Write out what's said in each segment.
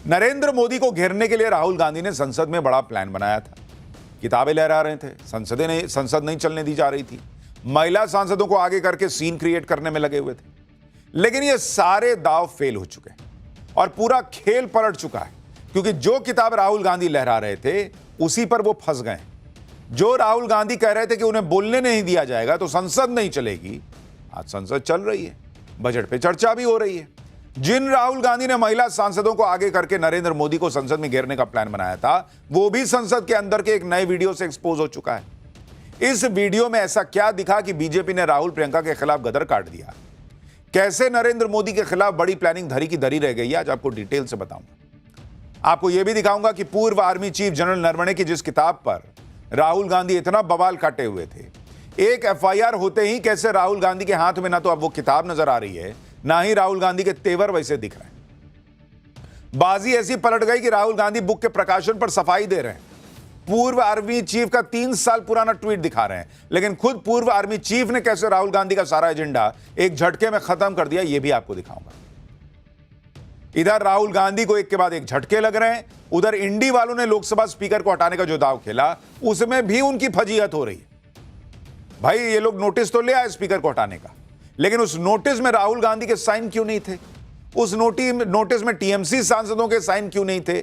नरेंद्र मोदी को घेरने के लिए राहुल गांधी ने संसद में बड़ा प्लान बनाया था। किताबें लहरा रहे थे, संसद नहीं चलने दी जा रही थी, महिला सांसदों को आगे करके सीन क्रिएट करने में लगे हुए थे। लेकिन ये सारे दांव फेल हो चुके हैं और पूरा खेल पलट चुका है, क्योंकि जो किताब राहुल गांधी लहरा रहे थे उसी पर वो फंस गए। जो राहुल गांधी कह रहे थे कि उन्हें बोलने नहीं दिया जाएगा तो संसद नहीं चलेगी, आज संसद चल रही है, बजट पे चर्चा भी हो रही है। जिन राहुल गांधी ने महिला सांसदों को आगे करके नरेंद्र मोदी को संसद में घेरने का प्लान बनाया था, वो भी संसद के अंदर के एक नए वीडियो से एक्सपोज हो चुका है। इस वीडियो में ऐसा क्या दिखा कि बीजेपी ने राहुल प्रियंका के खिलाफ गदर काट दिया? कैसे नरेंद्र मोदी के खिलाफ बड़ी प्लानिंग धरी की धरी रह गई, आज आपको डिटेल से बताऊंगा। आपको यह भी दिखाऊंगा कि पूर्व आर्मी चीफ जनरल नरवणे की जिस किताब पर राहुल गांधी इतना बवाल काटे हुए थे, एक एफआईआर होते ही कैसे राहुल गांधी के हाथ में ना तो अब वो किताब नजर आ रही है, ना ही राहुल गांधी के तेवर वैसे दिख रहे हैं। बाजी ऐसी पलट गई कि राहुल गांधी बुक के प्रकाशन पर सफाई दे रहे हैं। पूर्व आर्मी चीफ का 3 साल पुराना ट्वीट दिखा रहे हैं, लेकिन खुद पूर्व आर्मी चीफ ने कैसे राहुल गांधी का सारा एजेंडा एक झटके में खत्म कर दिया, यह भी आपको दिखाऊंगा। इधर राहुल गांधी को एक के बाद एक झटके लग रहे हैं, उधर इंडी वालों ने लोकसभा स्पीकर को हटाने का जो दांव खेला उसमें भी उनकी फजीहत हो रही है। भाई ये लोग नोटिस तो ले आए स्पीकर को हटाने का, लेकिन उस नोटिस में राहुल गांधी के साइन क्यों नहीं थे? उस नोटिस में टीएमसी सांसदों के साइन क्यों नहीं थे?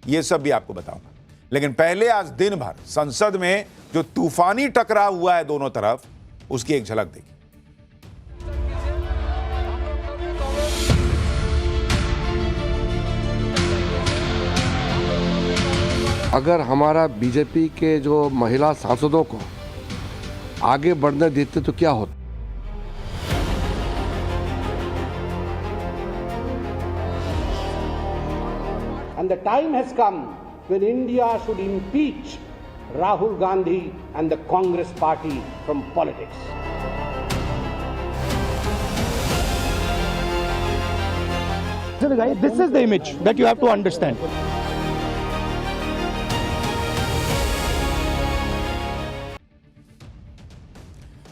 यह सब भी आपको बताऊंगा। लेकिन पहले आज दिन भर संसद में जो तूफानी टकराव हुआ है दोनों तरफ, उसकी एक झलक देखिए। अगर हमारा बीजेपी के जो महिला सांसदों को आगे बढ़ने देते तो क्या होता? And the time has come when India should impeach Rahul Gandhi and the Congress party from politics. This is the image that you have to understand.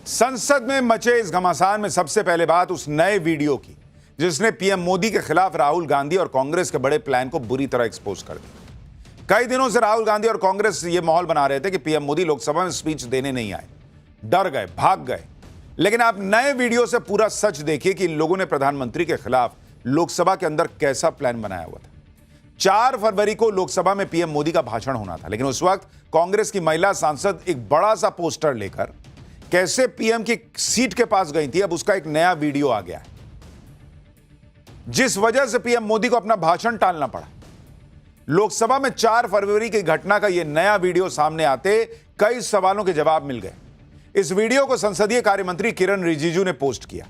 संसद में मचे इस घमासान में सबसे पहले बात उस नए वीडियो की जिसने पीएम मोदी के खिलाफ राहुल गांधी और कांग्रेस के बड़े प्लान को बुरी तरह एक्सपोज कर दिया। कई दिनों से राहुल गांधी और कांग्रेस ये माहौल बना रहे थे कि पीएम मोदी लोकसभा में स्पीच देने नहीं आए, डर गए, भाग गए। लेकिन आप नए वीडियो से पूरा सच देखिए कि इन लोगों ने प्रधानमंत्री के खिलाफ लोकसभा के अंदर कैसा प्लान बनाया हुआ था। 4 फरवरी को लोकसभा में पीएम मोदी का भाषण होना था, लेकिन उस वक्त कांग्रेस की महिला सांसद एक बड़ा सा पोस्टर लेकर कैसे पीएम की सीट के पास गई थी, अब उसका एक नया वीडियो आ गया है, जिस वजह से पीएम मोदी को अपना भाषण टालना पड़ा। लोकसभा में 4 फरवरी की घटना का यह नया वीडियो सामने आते कई सवालों के जवाब मिल गए। इस वीडियो को संसदीय कार्य मंत्री किरण रिजिजू ने पोस्ट किया।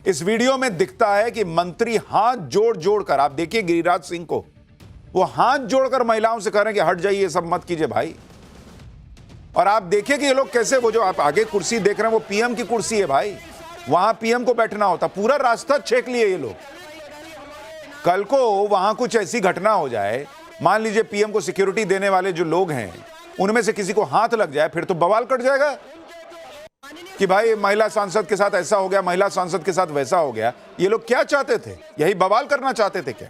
इस वीडियो में दिखता है कि मंत्री हाथ जोड़ जोड़कर, आप देखिए गिरिराज सिंह को, वो हाथ जोड़कर महिलाओं से कह रहे हैं कि हट जाइए, ये सब मत कीजिए भाई। और आप देखिए कि ये लोग कैसे, वो जो आप आगे कुर्सी देख रहे हैं वो पीएम की कुर्सी है भाई, वहां पीएम को बैठना होता। पूरा रास्ता छेक लिए ये लोग। कल को वहां कुछ ऐसी घटना हो जाए, मान लीजिए पीएम को सिक्योरिटी देने वाले जो लोग हैं उनमें से किसी को हाथ लग जाए, फिर तो बवाल कट जाएगा कि भाई महिला सांसद के साथ ऐसा हो गया, महिला सांसद के साथ वैसा हो गया। ये लोग क्या चाहते थे? यही बवाल करना चाहते थे क्या?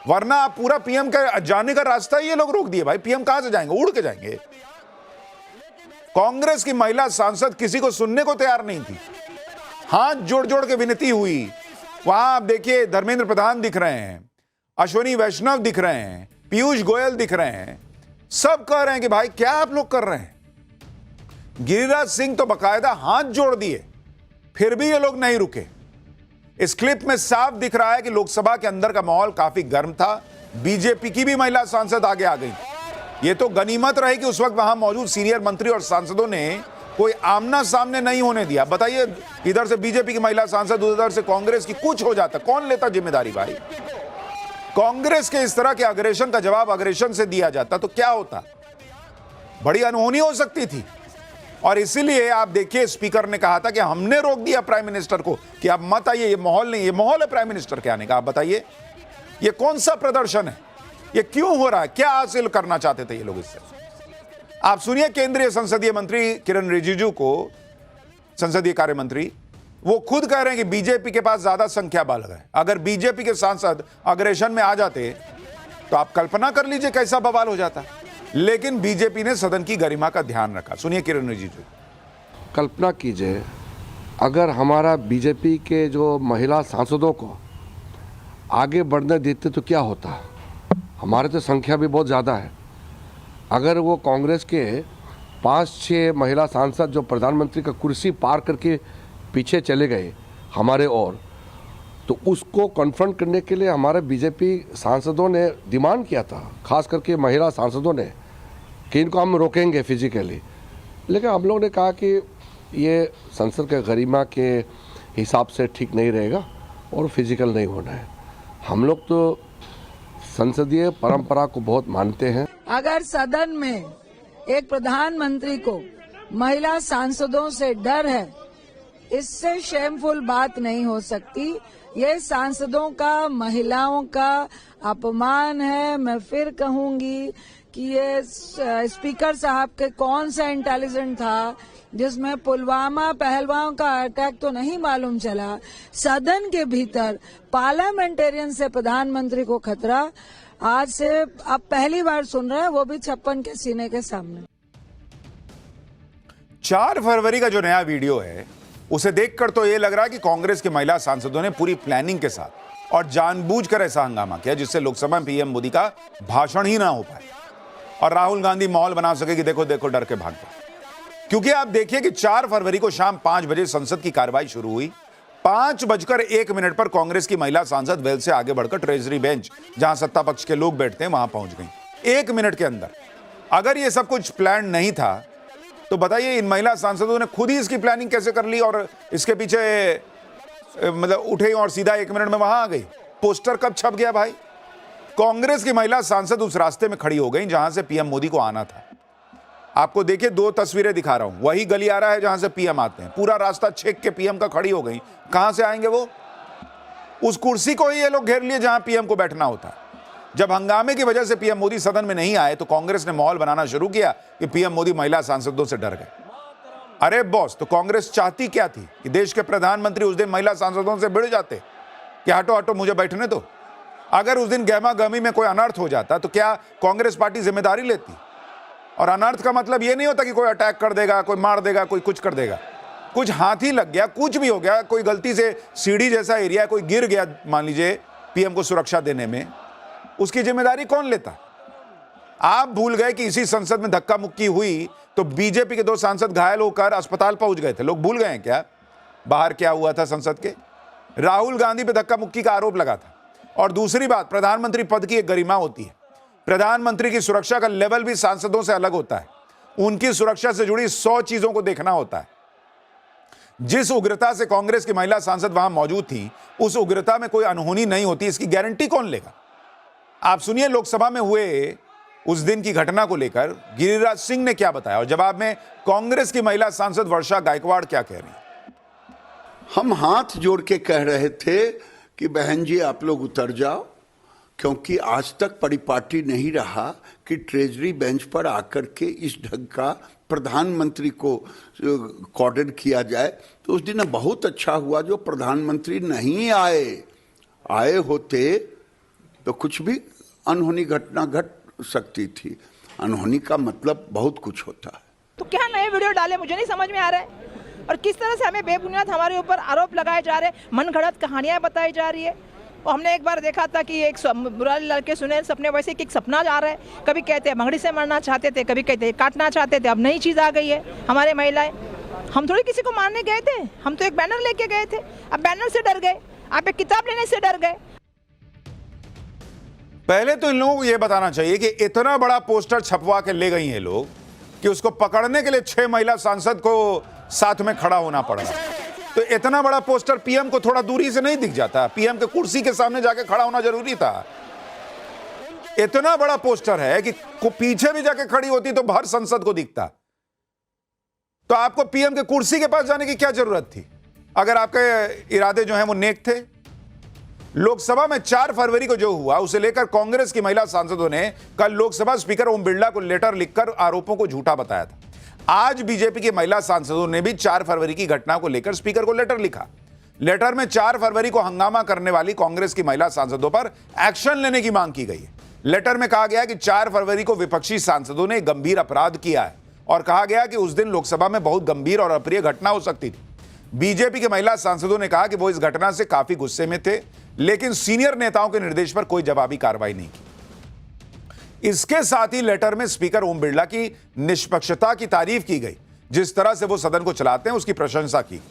वरना आप पूरा पीएम का जाने का रास्ता ये लोग रोक दिए भाई। पीएम कहां से जाएंगे? उड़ के जाएंगे। कांग्रेस की महिला सांसद किसी को सुनने को तैयार नहीं थी, हाथ जोड़ जोड़ के विनती हुई। वहां आप देखिए धर्मेंद्र प्रधान दिख रहे हैं, अश्विनी वैष्णव दिख रहे हैं, पीयूष गोयल दिख रहे हैं, सब कह रहे हैं कि भाई क्या आप लोग कर रहे हैं। गिरिराज सिंह तो बकायदा हाथ जोड़ दिए, फिर भी ये लोग नहीं रुके। इस क्लिप में साफ दिख रहा है कि लोकसभा के अंदर का माहौल काफी गर्म था। बीजेपी की भी महिला सांसद आगे आ गई। ये तो गनीमत रही कि उस वक्त वहां मौजूद सीनियर मंत्री और सांसदों ने कोई आमना सामने नहीं होने दिया। बताइए, इधर से बीजेपी की महिला सांसद, उधर से कांग्रेस की, कुछ हो जाता, कौन लेता जिम्मेदारी भाई? कांग्रेस के इस तरह के अग्रेशन का जवाब अग्रेशन से दिया जाता तो क्या होता? बड़ी अनहोनी हो सकती थी। और इसीलिए आप देखिए स्पीकर ने कहा था कि हमने रोक दिया प्राइम मिनिस्टर को कि आप मत आइए, ये माहौल नहीं, ये माहौल है प्राइम मिनिस्टर के आने का। आप बताइए ये कौन सा प्रदर्शन है? ये क्यों हो रहा है? क्या हासिल करना चाहते थे ये लोग इससे? आप सुनिए केंद्रीय संसदीय मंत्री किरण रिजिजू को, संसदीय कार्य मंत्री, वो खुद कह रहे हैं कि बीजेपी के पास ज्यादा संख्या बल है। अगर बीजेपी के सांसद अग्रेशन में आ जाते तो आप कल्पना कर लीजिए कैसा बवाल हो जाता। लेकिन बीजेपी ने सदन की गरिमा का ध्यान रखा। सुनिए किरण रिजिजू। कल्पना कीजिए अगर हमारा बीजेपी के जो महिला सांसदों को आगे बढ़ने देते तो क्या होता। हमारे तो संख्या भी बहुत ज़्यादा है। अगर वो कांग्रेस के 5-6 महिला सांसद जो प्रधानमंत्री का कुर्सी पार करके पीछे चले गए हमारे और, तो उसको कन्फ्रंट करने के लिए हमारे बीजेपी सांसदों ने डिमांड किया था, खास करके महिला सांसदों ने, कि इनको हम रोकेंगे फिजिकली। लेकिन हम लोग ने कहा कि ये संसद के गरिमा के हिसाब से ठीक नहीं रहेगा और फिजिकल नहीं होना है। हम लोग तो संसदीय परंपरा को बहुत मानते हैं। अगर सदन में एक प्रधानमंत्री को महिला सांसदों से डर है, इससे शेमफुल बात नहीं हो सकती। ये सांसदों का, महिलाओं का अपमान है। मैं फिर कहूंगी कि ये स्पीकर साहब के कौन सा इंटेलिजेंट था जिसमें पुलवामा पहलवान का अटैक तो नहीं मालूम चला, सदन के भीतर पार्लियामेंटेरियन से प्रधानमंत्री को खतरा। आज से आप पहली बार सुन रहे हैं, वो भी 56 के सीने के सामने। 4 फरवरी का जो नया वीडियो है उसे देखकर तो यह लग रहा है कि कांग्रेस के महिला सांसदों ने पूरी प्लानिंग के साथ और जानबूझकर ऐसा हंगामा किया जिससे लोकसभा में पीएम मोदी का भाषण ही ना हो पाए और राहुल गांधी माहौल बना सके कि देखो देखो डर के भाग गए। क्योंकि आप देखिए कि 4 फरवरी को शाम 5 बजे संसद की कार्रवाई शुरू हुई। 5:01 पर कांग्रेस की महिला सांसद वेल से आगे बढ़कर ट्रेजरी बेंच, जहां सत्ता पक्ष के लोग बैठते हैं, वहां पहुंच गई 1 मिनट के अंदर। अगर यह सब कुछ प्लान नहीं था तो बताइए इन महिला सांसदों ने खुद ही इसकी प्लानिंग कैसे कर ली और इसके पीछे मतलब उठे और सीधा 1 मिनट में वहां आ गई। पोस्टर कब छप गया भाई? कांग्रेस की महिला सांसद उस रास्ते में खड़ी हो गई जहां से पीएम मोदी को आना था। आपको देखिए 2 तस्वीरें दिखा रहा हूं, वही गली आ रहा है जहां से पीएम आते हैं। पूरा रास्ता छेक के पीएम का खड़ी हो गई। कहां से आएंगे वो? उस कुर्सी को ही ये लोग घेर लिए जहां पीएम को बैठना होता है। जब हंगामे की वजह से पीएम मोदी सदन में नहीं आए तो कांग्रेस ने माहौल बनाना शुरू किया कि पीएम मोदी महिला सांसदों से डर गए। अरे बॉस, तो कांग्रेस चाहती क्या थी कि देश के प्रधानमंत्री उस दिन महिला सांसदों से भिड़ जाते कि हटो हटो मुझे बैठने दो। अगर उस दिन गहमा गहमी में कोई अनर्थ हो जाता तो क्या कांग्रेस पार्टी जिम्मेदारी लेती? और अनर्थ का मतलब यह नहीं होता कि कोई अटैक कर देगा, कोई मार देगा, कोई कुछ कर देगा। कुछ हाथी लग गया, कुछ भी हो गया, कोई गलती से सीढ़ी जैसा एरिया कोई गिर गया, मान लीजिए पीएम को सुरक्षा देने में, उसकी जिम्मेदारी कौन लेता? आप भूल गए कि इसी संसद में धक्का मुक्की हुई तो बीजेपी के 2 सांसद घायल होकर अस्पताल पहुंच गए थे। लोग भूल गए हैं क्या बाहर क्या हुआ था संसद के? राहुल गांधी पे धक्का मुक्की का आरोप लगा था। और दूसरी बात, प्रधानमंत्री पद की एक गरिमा होती है। प्रधानमंत्री की सुरक्षा का लेवल भी सांसदों से अलग होता है। उनकी सुरक्षा से जुड़ी 100 चीजों को देखना होता है। जिस उग्रता से कांग्रेस की महिला सांसद वहां मौजूद थी, उस उग्रता में कोई अनहोनी नहीं होती, इसकी गारंटी कौन लेगा? आप सुनिए लोकसभा में हुए उस दिन की घटना को लेकर गिरिराज सिंह ने क्या बताया और जवाब में कांग्रेस की महिला सांसद वर्षा गायकवाड़ क्या कह रही? हम हाथ जोड़ के कह रहे थे कि बहन जी आप लोग उतर जाओ, क्योंकि आज तक परिपाटी नहीं रहा कि ट्रेजरी बेंच पर आकर के इस ढंग का प्रधानमंत्री को कॉर्डर किया जाए। तो उस दिन बहुत अच्छा हुआ जो प्रधानमंत्री नहीं आए होते तो कुछ भी अनहोनी घटना घट सकती थी। अनहोनी का मतलब बहुत कुछ होता है। तो क्या नए वीडियो डाले मुझे नहीं समझ में आ रहा है, और किस तरह से हमें बेबुनियाद हमारे ऊपर आरोप लगाए जा रहे हैं, मनगढ़ंत कहानियां बताई जा रही है। और हमने एक बार देखा था कि एक बुरा लड़के सुने सपने, वैसे कि एक सपना आ रहा है। कभी कहते हैं भंगड़ी से मरना चाहते थे, कभी कहते हैं काटना चाहते थे। अब नई चीज़ आ गई है हमारे महिलाएं। हम थोड़ी किसी को मारने गए थे, हम तो एक बैनर लेके गए थे। अब बैनर से डर गए, आप एक किताब लेने से डर गए। पहले तो इन लोगों को यह बताना चाहिए कि इतना बड़ा पोस्टर छपवा के ले गई हैं लोग कि उसको पकड़ने के लिए 6 महिला सांसद को साथ में खड़ा होना पड़ा। तो इतना बड़ा पोस्टर पीएम को थोड़ा दूरी से नहीं दिख जाता? पीएम के कुर्सी के सामने जाके खड़ा होना जरूरी था? इतना बड़ा पोस्टर है कि पीछे भी जाके खड़ी होती तो हर संसद को दिखता। तो आपको पीएम के कुर्सी के पास जाने की क्या जरूरत थी अगर आपके इरादे जो हैं वो नेक थे? लोकसभा में 4 फरवरी को जो हुआ उसे लेकर कांग्रेस की महिला सांसदों ने कल लोकसभा स्पीकर ओम बिरला को लेटर लिखकर आरोपों को झूठा बताया था। आज बीजेपी के महिला सांसदों ने भी 4 फरवरी की घटना को लेकर स्पीकर को लेटर लिखा। लेटर में 4 फरवरी को हंगामा करने वाली कांग्रेस की महिला सांसदों पर एक्शन लेने की मांग की गई है। लेटर में कहा गया कि 4 फरवरी को विपक्षी सांसदों ने गंभीर अपराध किया है और कहा गया कि उस दिन लोकसभा में बहुत गंभीर और अप्रिय घटना हो सकती थी। बीजेपी के महिला सांसदों ने कहा कि वो इस घटना से काफी गुस्से में थे, लेकिन सीनियर नेताओं के निर्देश पर कोई जवाबी कार्रवाई नहीं की। इसके साथ ही लेटर में स्पीकर ओम बिरला की निष्पक्षता की तारीफ की गई। जिस तरह से वो सदन को चलाते हैं उसकी प्रशंसा की।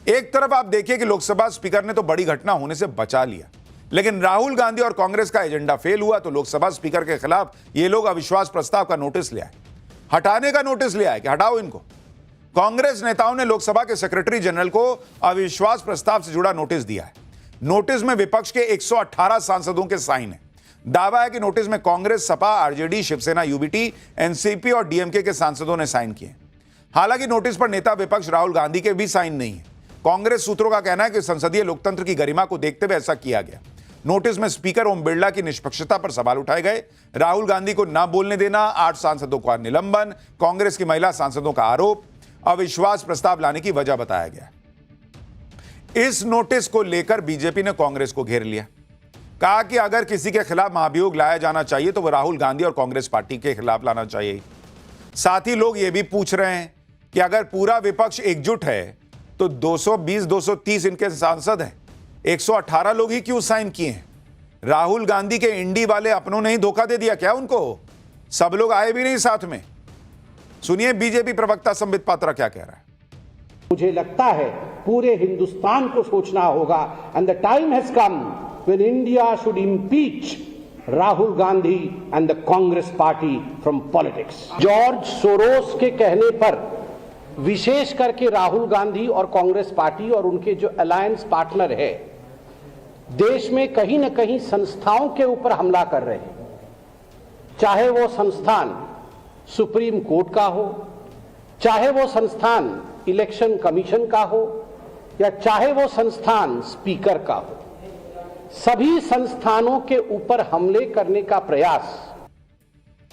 एक तरफ आप देखिए कि लोकसभा स्पीकर ने तो बड़ी घटना होने से बचा लिया, लेकिन राहुल गांधी और कांग्रेस का एजेंडा फेल हुआ तो लोकसभा स्पीकर के खिलाफ ये लोग अविश्वास प्रस्ताव का नोटिस ले आए, हटाने का नोटिस ले आए कि हटाओ इनको। कांग्रेस नेताओं ने लोकसभा के सेक्रेटरी जनरल को अविश्वास प्रस्ताव से जुड़ा नोटिस दिया है। नोटिस में विपक्ष के 118 सांसदों के साइन है। दावा है कि नोटिस में कांग्रेस, सपा, आरजेडी, शिवसेना, यूबीटी, एनसीपी और डीएमके के सांसदों ने साइन किए। हालांकि नोटिस पर नेता विपक्ष राहुल गांधी के भी साइन नहीं है। कांग्रेस सूत्रों का कहना है कि संसदीय लोकतंत्र की गरिमा को देखते हुए ऐसा किया गया। नोटिस में स्पीकर ओम बिरला की निष्पक्षता पर सवाल उठाए गए। राहुल गांधी को न बोलने देना, 8 सांसदों का निलंबन, कांग्रेस की महिला सांसदों का आरोप, अविश्वास प्रस्ताव लाने की वजह बताया गया। इस नोटिस को लेकर बीजेपी ने कांग्रेस को घेर लिया। कहा कि अगर किसी के खिलाफ महाभियोग लाया जाना चाहिए तो वह राहुल गांधी और कांग्रेस पार्टी के खिलाफ लाना चाहिए। साथ ही लोग यह भी पूछ रहे हैं कि अगर पूरा विपक्ष एकजुट है तो 220-230 इनके सांसद हैं, 118 लोग ही क्यों साइन किए हैं? राहुल गांधी के इंडी वाले अपनों ने ही धोखा दे दिया क्या उनको? सब लोग आए भी नहीं साथ में। सुनिए बीजेपी प्रवक्ता संबित पात्रा क्या कह रहा है। मुझे लगता है पूरे हिंदुस्तान को सोचना होगा, and the time has come when India should impeach Rahul Gandhi and the Congress party from politics. George Soros के कहने पर विशेष करके राहुल गांधी और कांग्रेस पार्टी और उनके जो अलायंस पार्टनर है देश में कहीं न कहीं संस्थाओं के ऊपर हमला कर रहे हैं। चाहे वो संस्थान सुप्रीम कोर्ट का हो, चाहे वो संस्थान इलेक्शन कमीशन का हो, या चाहे वो संस्थान स्पीकर का हो, सभी संस्थानों के ऊपर हमले करने का प्रयास